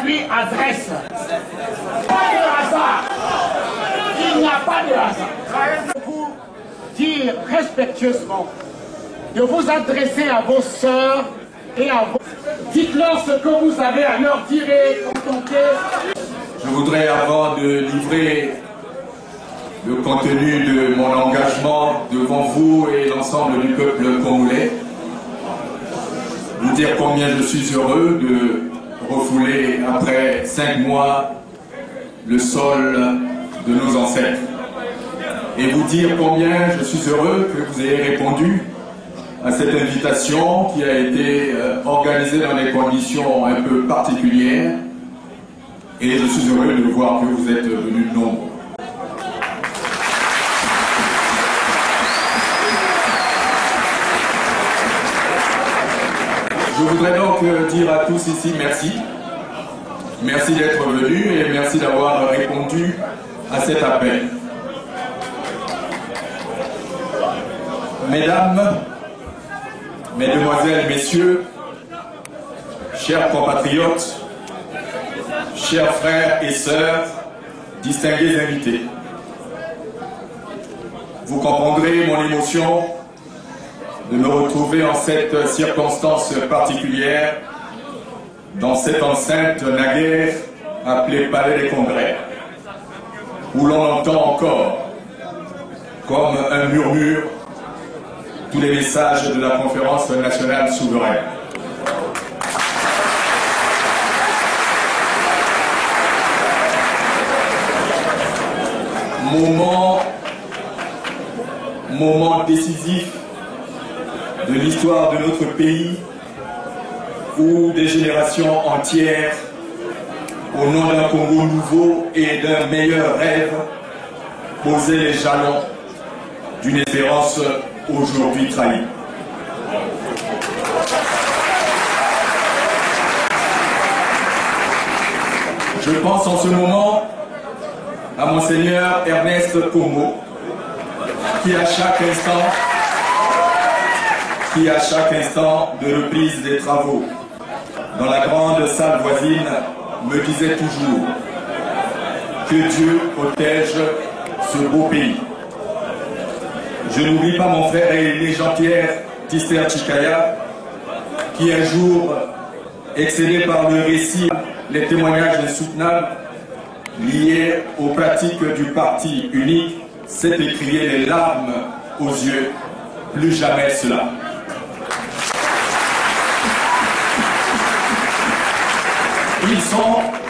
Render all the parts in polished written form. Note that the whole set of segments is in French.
lui adresse. Pas de hasard. Il n'y a pas de hasard. Pour dire respectueusement de vous adresser à vos sœurs et à vos... Dites-leur ce que vous avez à leur dire et contenter. Je voudrais, avant de livrer le contenu de mon engagement devant vous et l'ensemble du peuple congolais, vous dire combien je suis heureux de refouler après 5 mois le sol de nos ancêtres. Et vous dire combien je suis heureux que vous ayez répondu à cette invitation qui a été organisée dans des conditions un peu particulières. Et je suis heureux de voir que vous êtes venus nombreux. Je voudrais donc dire à tous ici merci. Merci d'être venus et merci d'avoir répondu à cet appel. Mesdames, Mesdemoiselles, Messieurs, chers compatriotes, chers frères et sœurs, distingués invités, vous comprendrez mon émotion de me retrouver en cette circonstance particulière dans cette enceinte naguère appelée Palais des Congrès, où l'on entend encore, comme un murmure, tous les messages de la conférence nationale souveraine. Moment décisif de l'histoire de notre pays où des générations entières, au nom d'un Congo nouveau et d'un meilleur rêve, posaient les jalons d'une espérance aujourd'hui trahie. Je pense en ce moment à Monseigneur Ernest Congo, qui à chaque instant de reprise des travaux dans la grande salle voisine me disait toujours que Dieu protège ce beau pays. Je n'oublie pas mon frère aîné Jean-Pierre Tister Chikaya, qui un jour, excédé par le récit, les témoignages insoutenables liés aux pratiques du parti unique, s'est écrié les larmes aux yeux, plus jamais cela.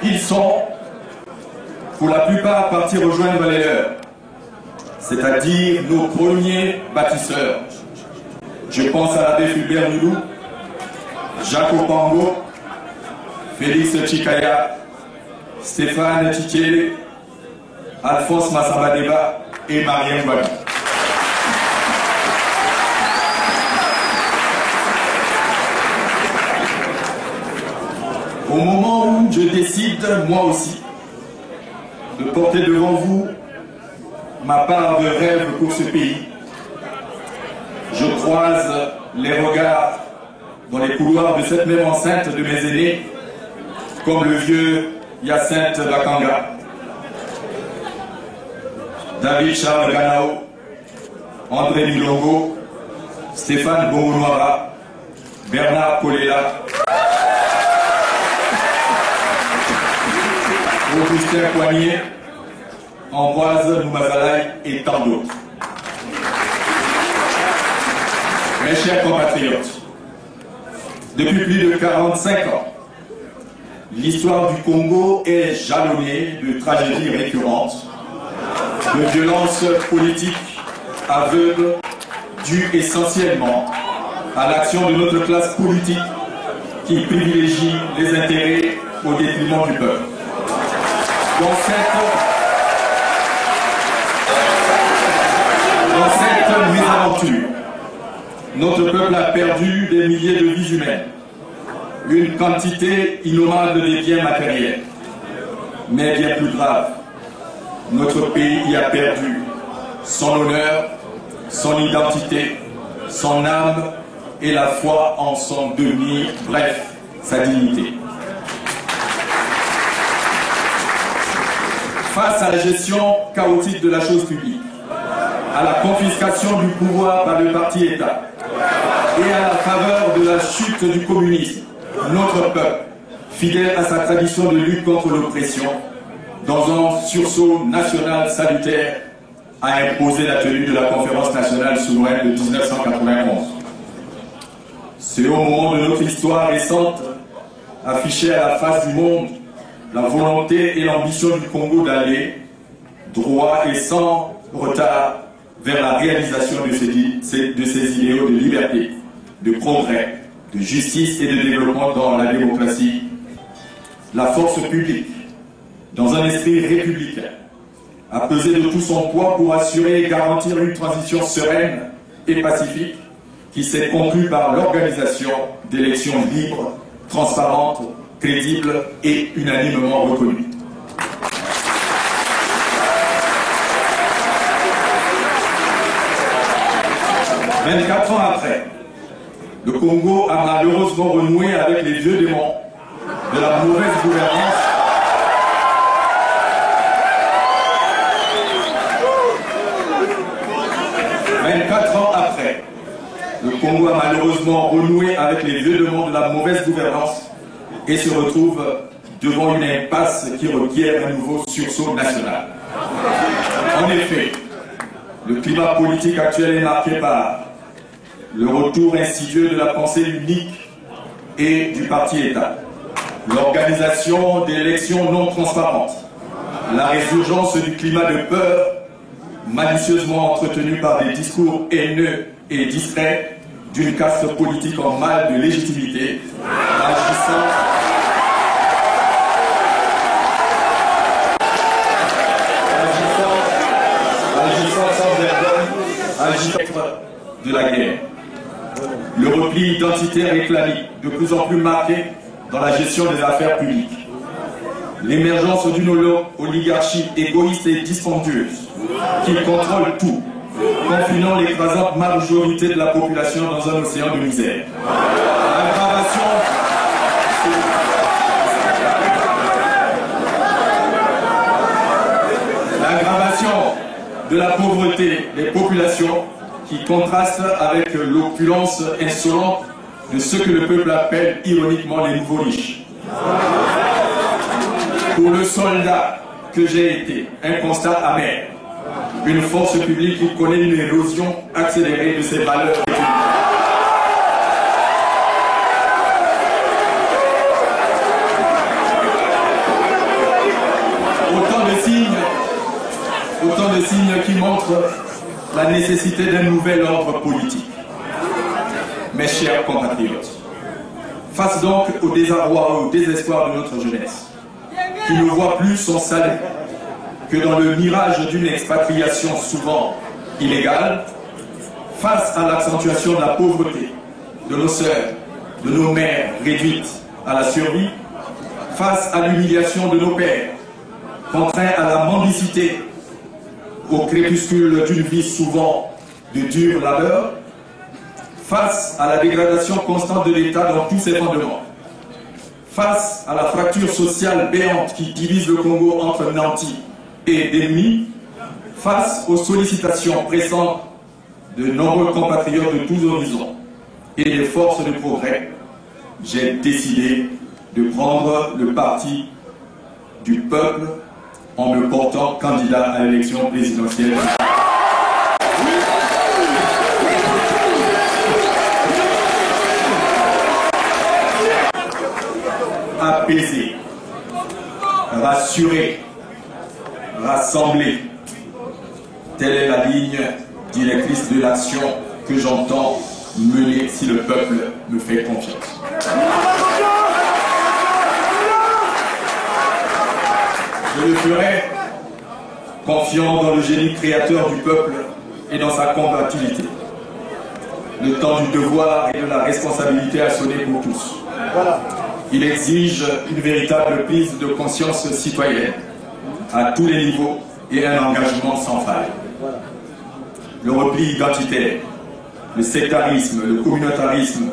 Ils sont, pour la plupart, partis rejoindre les leurs, c'est-à-dire nos premiers bâtisseurs. Je pense à l'abbé Fulbert Nulou, Jacques Opango, Félix Chikaya, Stéphane Tchiké, Alphonse Massambadeba et Mariam Bali. Au moment où je décide, moi aussi, de porter devant vous ma part de rêve pour ce pays, je croise les regards dans les couloirs de cette même enceinte de mes aînés, comme le vieux Hyacinthe Bakanga, David Charles Ganao, André Milongo, Stéphane Bongonoara, Bernard Kolela, Augustin Poignet, Ambroise Noumazalaï et tant d'autres. Mes chers compatriotes, depuis plus de 45 ans, l'histoire du Congo est jalonnée de tragédies récurrentes, de violences politiques aveugles dues essentiellement à l'action de notre classe politique qui privilégie les intérêts au détriment du peuple. Dans cette mésaventure, notre peuple a perdu des milliers de vies humaines, une quantité innommable de biens matériels. Mais bien plus grave, notre pays a perdu son honneur, son identité, son âme et la foi en son devenir, bref, sa dignité. face à la gestion chaotique de la chose publique, à la confiscation du pouvoir par le parti-État et à la faveur de la chute du communisme, notre peuple, fidèle à sa tradition de lutte contre l'oppression, dans un sursaut national salutaire, a imposé la tenue de la conférence nationale souveraine de 1991. C'est au moment de notre histoire récente, affichée à la face du monde, la volonté et l'ambition du Congo d'aller droit et sans retard vers la réalisation de ces idéaux de liberté, de progrès, de justice et de développement dans la démocratie, la force publique, dans un esprit républicain, a pesé de tout son poids pour assurer et garantir une transition sereine et pacifique qui s'est conclue par l'organisation d'élections libres, transparentes, crédibles et unanimement reconnues. « 24 ans après, le Congo a malheureusement renoué avec les vieux démons de la mauvaise gouvernance Le Congo a malheureusement renoué avec les vieux démons de la mauvaise gouvernance et se retrouve devant une impasse qui requiert un nouveau sursaut national. En effet, le climat politique actuel est marqué par le retour insidieux de la pensée unique et du parti-État, l'organisation d'élections non transparentes, la résurgence du climat de peur malicieusement entretenu par des discours haineux et distraits d'une caste politique en mal de légitimité, agissant sans vergogne, agissant de la guerre. Le repli identitaire éclaté, de plus en plus marqué dans la gestion des affaires publiques. L'émergence d'une oligarchie égoïste et dispendieuse qui contrôle tout, confinant l'écrasante majorité de la population dans un océan de misère. L'aggravation de la pauvreté des populations qui contraste avec l'opulence insolente de ce que le peuple appelle ironiquement les nouveaux riches. Pour le soldat que j'ai été, un constat amer. Une force publique qui connaît une érosion accélérée de ses valeurs républicaines. Autant de signes qui montrent la nécessité d'un nouvel ordre politique. Mes chers compatriotes, face donc au désarroi, au désespoir de notre jeunesse, qui ne voit plus son salut que dans le mirage d'une expatriation souvent illégale, face à l'accentuation de la pauvreté de nos sœurs, de nos mères réduites à la survie, face à l'humiliation de nos pères, contraints à la mendicité, au crépuscule d'une vie souvent de dur labeur, face à la dégradation constante de l'État dans tous ses fondements, face à la fracture sociale béante qui divise le Congo entre nantis et d'ennemis, face aux sollicitations pressantes de nombreux compatriotes de tous horizons et des forces de progrès, j'ai décidé de prendre le parti du peuple en me portant candidat à l'élection présidentielle. Apaiser, rassurer, rassembler. Telle est la ligne directrice de l'action que j'entends mener si le peuple me fait confiance. Je le ferai confiant dans le génie créateur du peuple et dans sa combativité. Le temps du devoir et de la responsabilité a sonné pour tous. Il exige une véritable prise de conscience citoyenne à tous les niveaux et un engagement sans faille. Le repli identitaire, le sectarisme, le communautarisme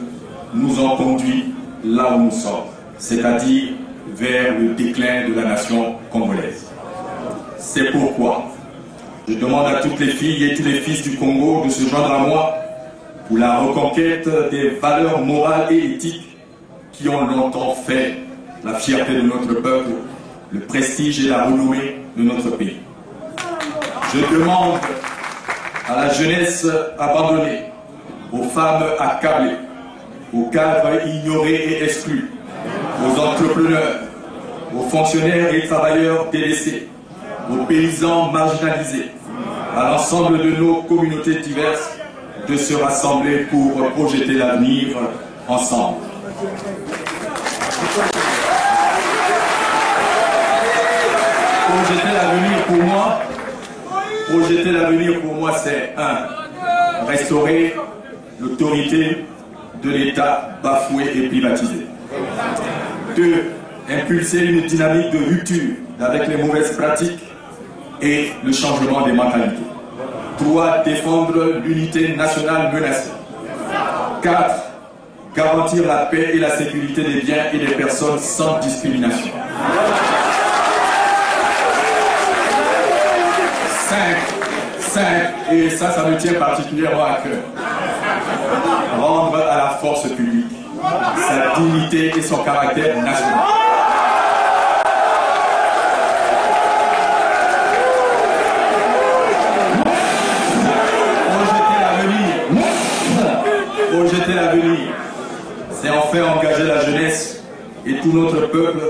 nous ont conduits là où nous sommes, c'est-à-dire vers le déclin de la nation congolaise. C'est pourquoi je demande à toutes les filles et tous les fils du Congo de se joindre à moi pour la reconquête des valeurs morales et éthiques qui ont longtemps fait la fierté de notre peuple, le prestige et la renommée de notre pays. Je demande à la jeunesse abandonnée, aux femmes accablées, aux cadres ignorés et exclus, aux entrepreneurs, aux fonctionnaires et travailleurs délaissés, aux paysans marginalisés, à l'ensemble de nos communautés diverses, de se rassembler pour projeter l'avenir ensemble. Projeter l'avenir pour moi, c'est 1. Restaurer l'autorité de l'État bafoué et privatisé. 2. Impulser une dynamique de rupture avec les mauvaises pratiques et le changement des mentalités. 3. Défendre l'unité nationale menacée. 4. Garantir la paix et la sécurité des biens et des personnes sans discrimination. 5. Et ça me tient particulièrement à cœur. Rendre à la force publique sa dignité et son caractère national. Projeter l'avenir, c'est enfin engager la jeunesse et tout notre peuple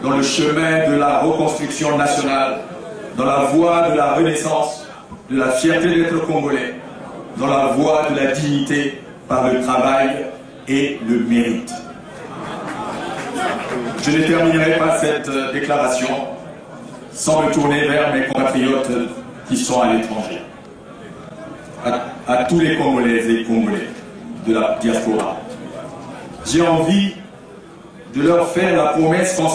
dans le chemin de la reconstruction nationale, dans la voie de la renaissance, de la fierté d'être congolais, dans la voie de la dignité par le travail et le mérite. Je ne terminerai pas cette déclaration sans me tourner vers mes compatriotes qui sont à l'étranger. À tous les Congolaises et Congolais de la diaspora. J'ai envie de leur faire la promesse qu'en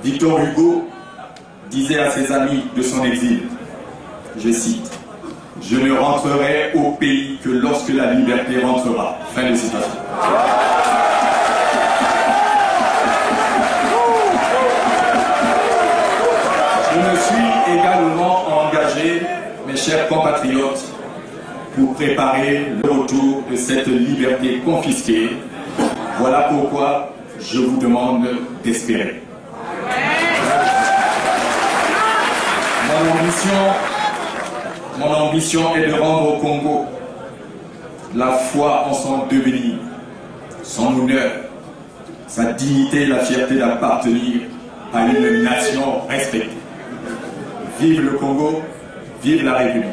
Victor Hugo disait à ses amis de son exil, je cite, « Je ne rentrerai au pays que lorsque la liberté rentrera. » Fin de citation. Je me suis également engagé, mes chers compatriotes, pour préparer le retour de cette liberté confisquée. Voilà pourquoi je vous demande d'espérer. Mon ambition est de rendre au Congo la foi en son devenir, son honneur, sa dignité et la fierté d'appartenir à une nation respectée. Vive le Congo, vive la République.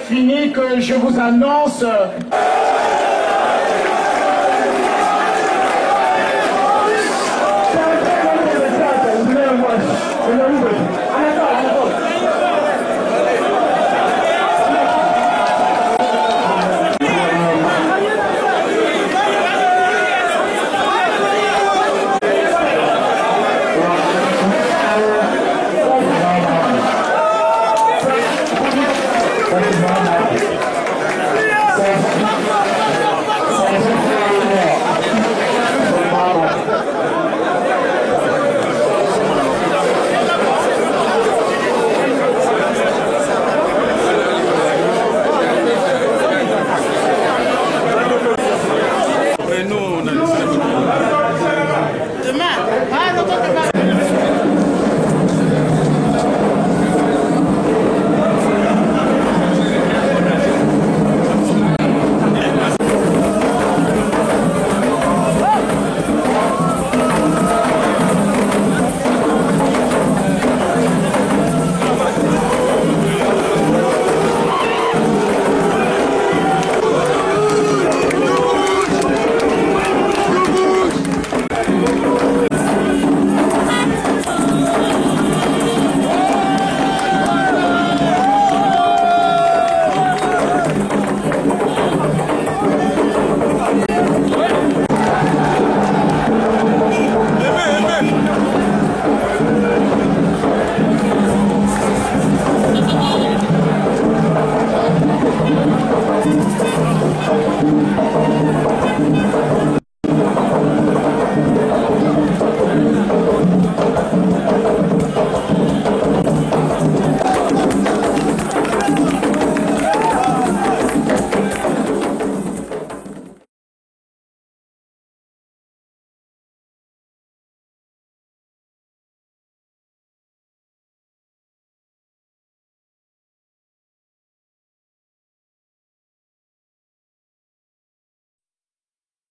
Fini que je vous annonce